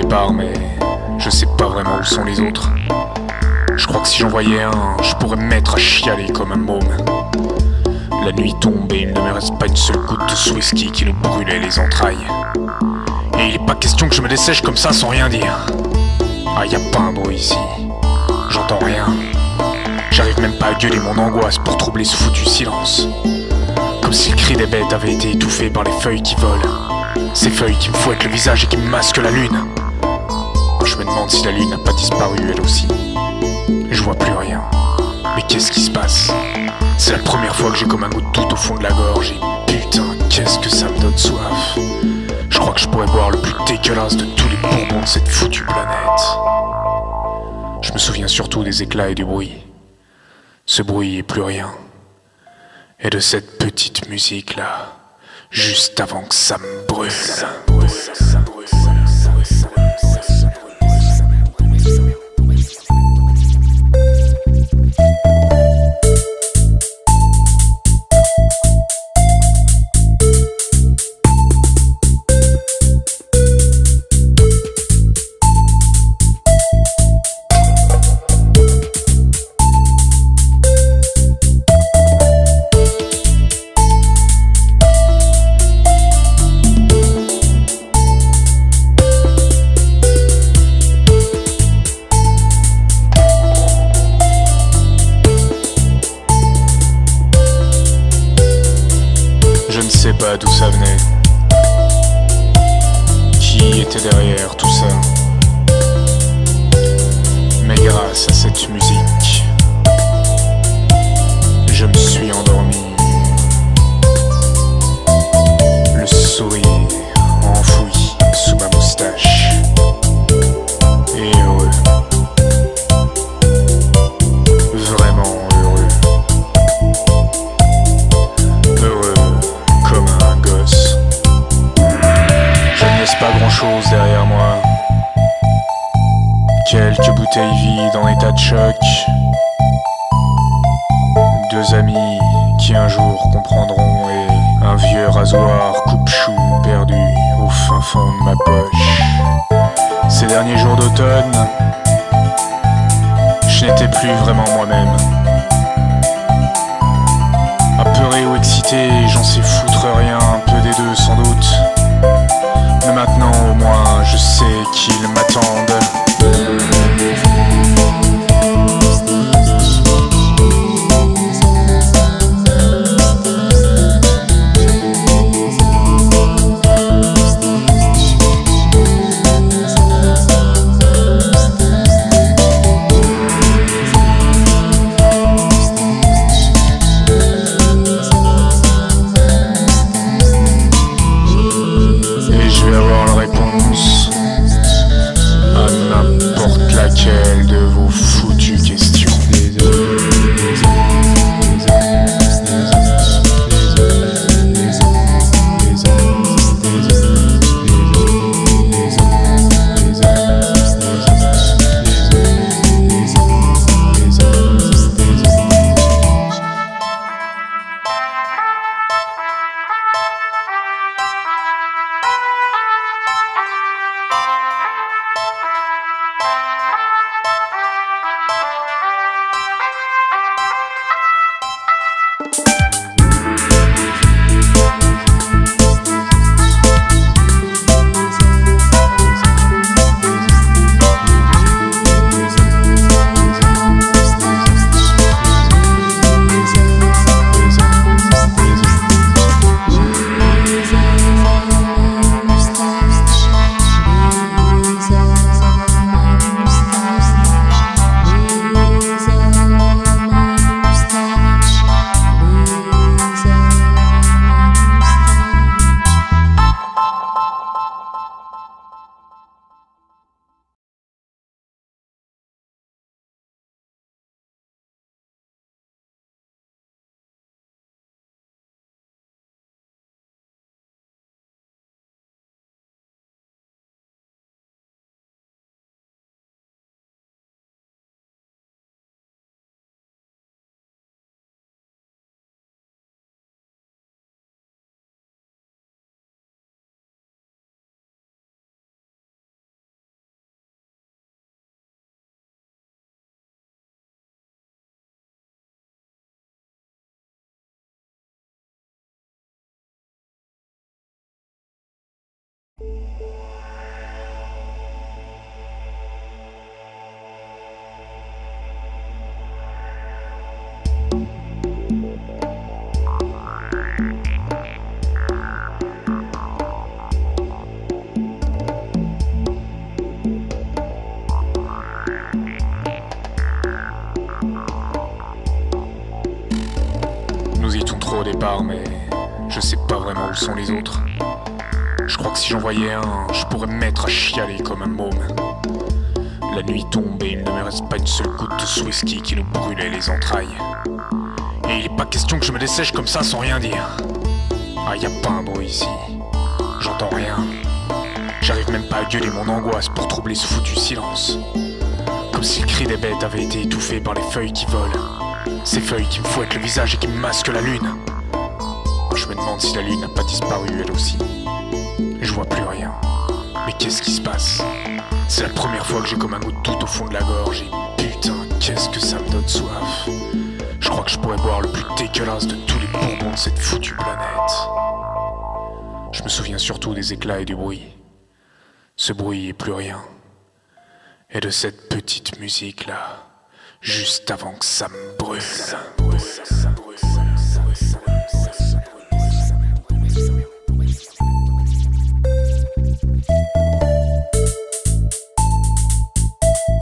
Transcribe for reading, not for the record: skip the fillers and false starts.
départ, mais je sais pas vraiment où sont les autres. Je crois que si j'en voyais un, je pourrais me mettre à chialer comme un môme. La nuit tombe et il ne me reste pas une seule goutte de whisky qui nous brûlait les entrailles. Et il est pas question que je me dessèche comme ça sans rien dire. Ah, y a pas un bruit ici, j'entends rien. J'arrive même pas à gueuler mon angoisse pour troubler ce foutu silence. Comme si le cri des bêtes avait été étouffé par les feuilles qui volent. Ces feuilles qui me fouettent le visage et qui me masquent la lune. Je me demande si la lune n'a pas disparu elle aussi. Je vois plus rien. Mais qu'est-ce qui se passe? C'est la première fois que j'ai comme un goût de doute au fond de la gorge. Et putain, qu'est-ce que ça me donne soif. Je crois que je pourrais boire le plus dégueulasse de tous les bourbons de cette foutue planète. Je me souviens surtout des éclats et du bruit. Ce bruit et plus rien. Et de cette petite musique là, juste avant que ça me brûle. Je ne sais pas d'où ça venait, qui était derrière tout ça, mais grâce à cette musique, je me suis endormi, le sourire enfoui sous ma moustache, et heureux, vraiment heureux. Pas grand chose derrière moi. Quelques bouteilles vides en état de choc. Deux amis qui un jour comprendront. Et un vieux rasoir coupe-chou perdu au fin fond de ma poche. Ces derniers jours d'automne, je n'étais plus vraiment moi-même. Apeuré ou excité, j'en sais foutre rien, un peu des deux sans doute. Mais maintenant au moins je sais qu'ils m'attendent. au départ, mais je sais pas vraiment où sont les autres. Je crois que si j'en voyais un, je pourrais me mettre à chialer comme un môme. La nuit tombe et il ne me reste pas une seule goutte de whisky qui nous brûlait les entrailles. Et il est pas question que je me dessèche comme ça sans rien dire. Ah, y a pas un bruit ici, j'entends rien. J'arrive même pas à gueuler mon angoisse pour troubler ce foutu silence. Comme si le cri des bêtes avait été étouffé par les feuilles qui volent. Ces feuilles qui me fouettent le visage et qui me masquent la lune. Je me demande si la lune n'a pas disparu elle aussi. Je vois plus rien. Mais qu'est-ce qui se passe? C'est la première fois que j'ai comme un goût de doute au fond de la gorge. Et putain, qu'est-ce que ça me donne soif. Je crois que je pourrais boire le plus dégueulasse de tous les bourbons de cette foutue planète. Je me souviens surtout des éclats et du bruit. Ce bruit et plus rien. Et de cette petite musique là, juste avant que ça me brûle.